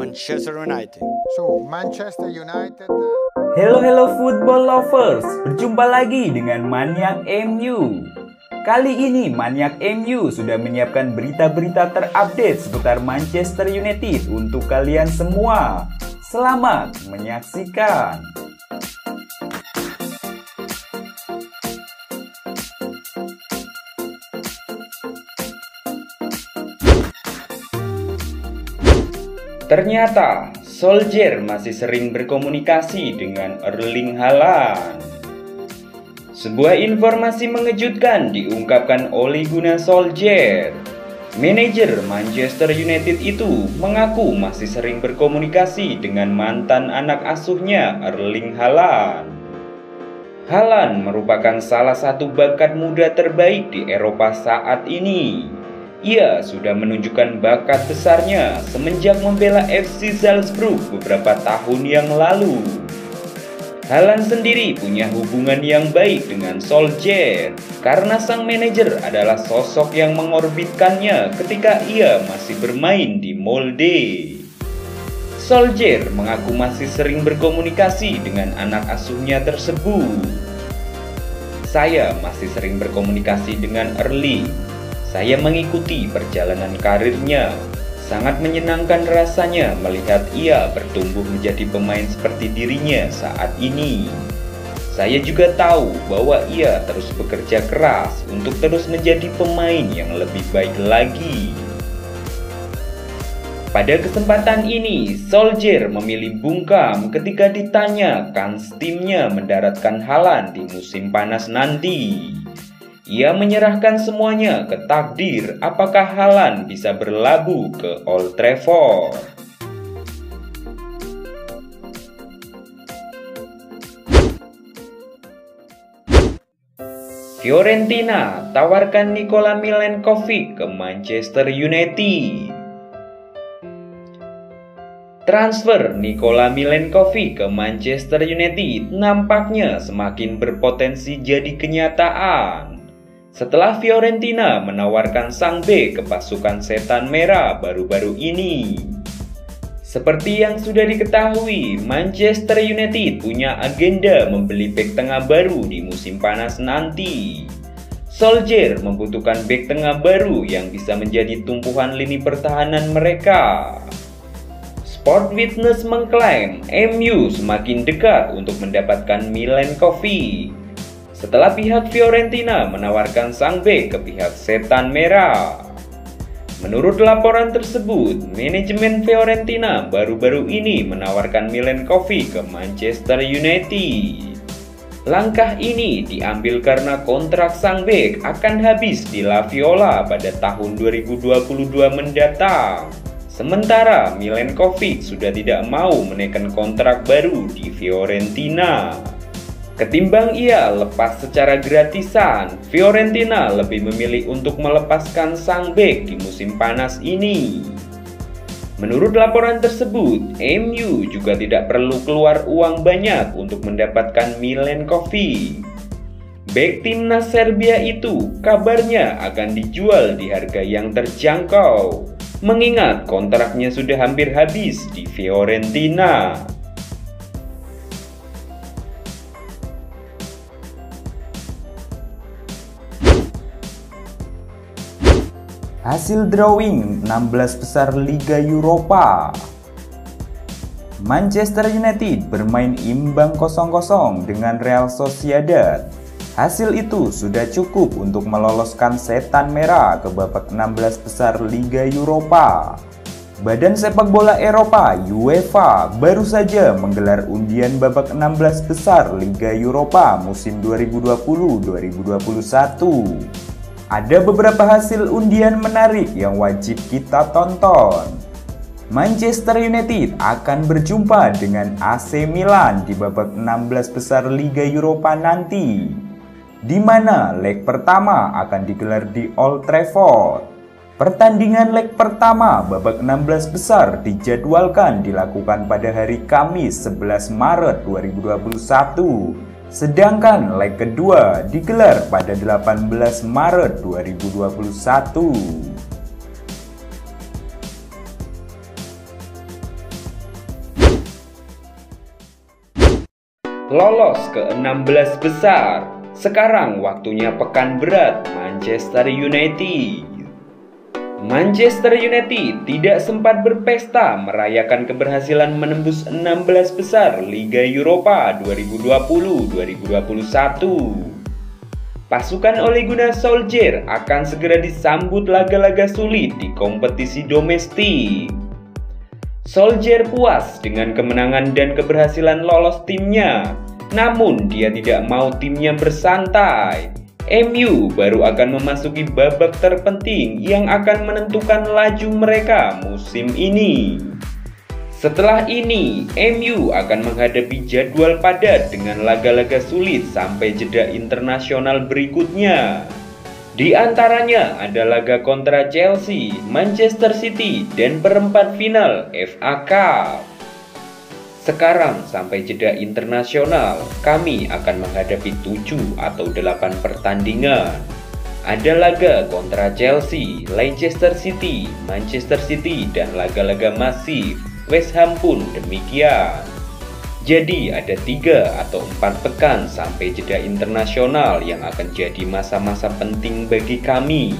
Manchester United. So, Manchester United. Hello football lovers, berjumpa lagi dengan Maniak MU. Kali ini Maniak MU sudah menyiapkan berita-berita terupdate seputar Manchester United untuk kalian semua. Selamat menyaksikan. Ternyata Solskjaer masih sering berkomunikasi dengan Erling Haaland. Sebuah informasi mengejutkan diungkapkan Ole Gunnar Solskjaer. Manajer Manchester United itu mengaku masih sering berkomunikasi dengan mantan anak asuhnya Erling Haaland. Haaland merupakan salah satu bakat muda terbaik di Eropa saat ini. Ia sudah menunjukkan bakat besarnya semenjak membela FC Salzburg beberapa tahun yang lalu. Haaland sendiri punya hubungan yang baik dengan Solskjaer karena sang manajer adalah sosok yang mengorbitkannya ketika ia masih bermain di Molde. Solskjaer mengaku masih sering berkomunikasi dengan anak asuhnya tersebut. Saya masih sering berkomunikasi dengan Erling. Saya mengikuti perjalanan karirnya. Sangat menyenangkan rasanya melihat ia bertumbuh menjadi pemain seperti dirinya saat ini. Saya juga tahu bahwa ia terus bekerja keras untuk terus menjadi pemain yang lebih baik lagi. Pada kesempatan ini, Solskjaer memilih bungkam ketika ditanya kans timnya mendaratkan Haaland di musim panas nanti. Ia menyerahkan semuanya ke takdir apakah Haaland bisa berlabuh ke Old Trafford. Fiorentina tawarkan Nikola Milenkovic ke Manchester United. Transfer Nikola Milenkovic ke Manchester United nampaknya semakin berpotensi jadi kenyataan setelah Fiorentina menawarkan sang bek ke pasukan Setan Merah baru-baru ini. Seperti yang sudah diketahui, Manchester United punya agenda membeli bek tengah baru di musim panas nanti. Solskjaer membutuhkan bek tengah baru yang bisa menjadi tumpuan lini pertahanan mereka. Sport Witness mengklaim MU semakin dekat untuk mendapatkan Milenkovic setelah pihak Fiorentina menawarkan sang bek ke pihak Setan Merah. Menurut laporan tersebut, manajemen Fiorentina baru-baru ini menawarkan Milenkovic ke Manchester United. Langkah ini diambil karena kontrak sang bek akan habis di La Viola pada tahun 2022 mendatang. Sementara Milenkovic sudah tidak mau menaikkan kontrak baru di Fiorentina. Ketimbang ia lepas secara gratisan, Fiorentina lebih memilih untuk melepaskan sang bek di musim panas ini. Menurut laporan tersebut, MU juga tidak perlu keluar uang banyak untuk mendapatkan Milenkovic. Bek timnas Serbia itu kabarnya akan dijual di harga yang terjangkau, mengingat kontraknya sudah hampir habis di Fiorentina. Hasil drawing 16 besar Liga Eropa. Manchester United bermain imbang 0-0 dengan Real Sociedad. Hasil itu sudah cukup untuk meloloskan Setan Merah ke babak 16 besar Liga Eropa. Badan sepak bola Eropa UEFA baru saja menggelar undian babak 16 besar Liga Eropa musim 2020-2021. Ada beberapa hasil undian menarik yang wajib kita tonton. Manchester United akan berjumpa dengan AC Milan di babak 16 besar Liga Eropa nanti, di mana leg pertama akan digelar di Old Trafford. Pertandingan leg pertama babak 16 besar dijadwalkan dilakukan pada hari Kamis 11 Maret 2021. Sedangkan leg kedua digelar pada 18 Maret 2021. lolos ke 16 besar. Sekarang waktunya pekan berat Manchester United. Manchester United tidak sempat berpesta merayakan keberhasilan menembus 16 besar Liga Eropa 2020-2021. Pasukan Ole Gunnar Solskjaer akan segera disambut laga-laga sulit di kompetisi domestik. Solskjaer puas dengan kemenangan dan keberhasilan lolos timnya, namun dia tidak mau timnya bersantai. MU baru akan memasuki babak terpenting yang akan menentukan laju mereka musim ini. Setelah ini, MU akan menghadapi jadwal padat dengan laga-laga sulit sampai jeda internasional berikutnya. Di antaranya ada laga kontra Chelsea, Manchester City, dan perempat final FA Cup. Sekarang sampai jeda internasional, kami akan menghadapi 7 atau 8 pertandingan. Ada laga kontra Chelsea, Leicester City, Manchester City, dan laga-laga masif. West Ham pun demikian. Jadi ada 3 atau 4 pekan sampai jeda internasional yang akan jadi masa-masa penting bagi kami.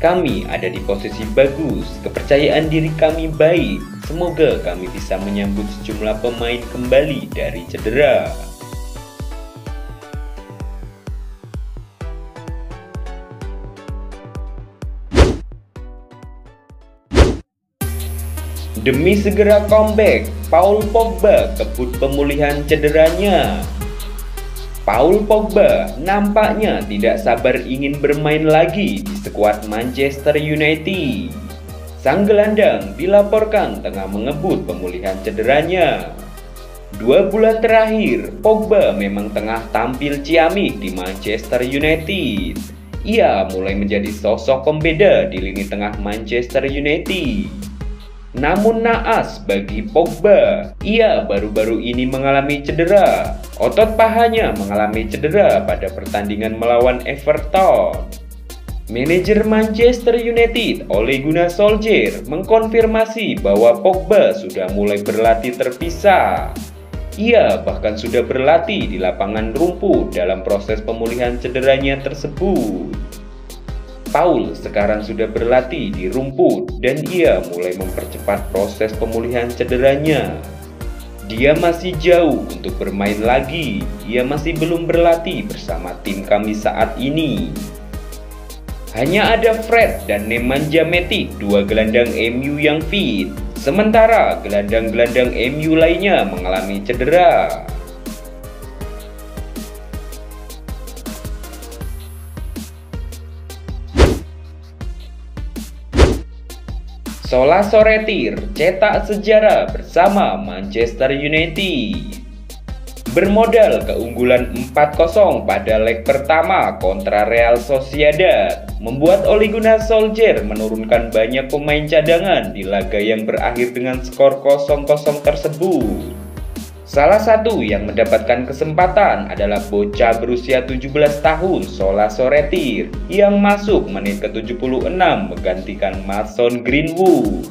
Kami ada di posisi bagus, kepercayaan diri kami baik. Semoga kami bisa menyambut sejumlah pemain kembali dari cedera. Demi segera comeback, Paul Pogba kebut pemulihan cederanya. Paul Pogba nampaknya tidak sabar ingin bermain lagi di skuad Manchester United. Sang gelandang dilaporkan tengah mengebut pemulihan cederanya. 2 bulan terakhir, Pogba memang tengah tampil ciamik di Manchester United. Ia mulai menjadi sosok pembeda di lini tengah Manchester United. Namun naas bagi Pogba, ia baru-baru ini mengalami cedera. Otot pahanya mengalami cedera pada pertandingan melawan Everton. Manajer Manchester United, Ole Gunnar Solskjaer, mengkonfirmasi bahwa Pogba sudah mulai berlatih terpisah. Ia bahkan sudah berlatih di lapangan rumput dalam proses pemulihan cederanya tersebut. Paul sekarang sudah berlatih di rumput dan ia mulai mempercepat proses pemulihan cederanya. Dia masih jauh untuk bermain lagi. Ia masih belum berlatih bersama tim kami saat ini. Hanya ada Fred dan Nemanja Matic, 2 gelandang MU yang fit. Sementara gelandang-gelandang MU lainnya mengalami cedera. Sola Soretir cetak sejarah bersama Manchester United. Bermodal keunggulan 4-0 pada leg pertama kontra Real Sociedad, membuat Ole Gunnar Solskjaer menurunkan banyak pemain cadangan di laga yang berakhir dengan skor 0-0 tersebut. Salah satu yang mendapatkan kesempatan adalah bocah berusia 17 tahun Sola Soretir yang masuk menit ke-76 menggantikan Mason Greenwood.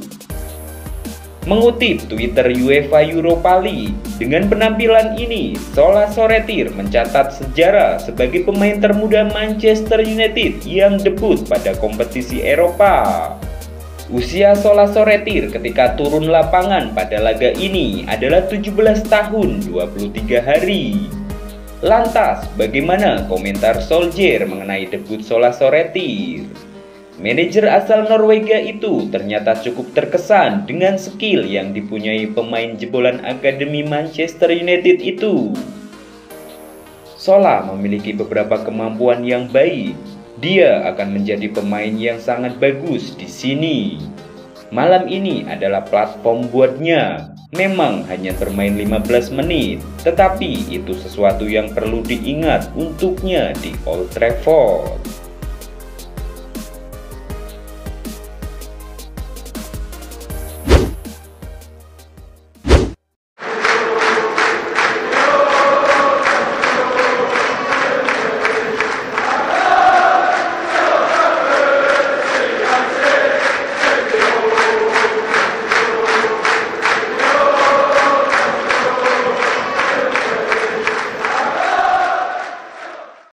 Mengutip Twitter UEFA Europa League, dengan penampilan ini Sola Soretir mencatat sejarah sebagai pemain termuda Manchester United yang debut pada kompetisi Eropa. Usia Sola Soretir ketika turun lapangan pada laga ini adalah 17 tahun 23 hari. Lantas, bagaimana komentar Solskjaer mengenai debut Sola Soretir? Manajer asal Norwegia itu ternyata cukup terkesan dengan skill yang dipunyai pemain jebolan Akademi Manchester United itu. Sola memiliki beberapa kemampuan yang baik. Dia akan menjadi pemain yang sangat bagus di sini. Malam ini adalah platform buatnya. Memang hanya bermain 15 menit, tetapi itu sesuatu yang perlu diingat untuknya di Old Trafford.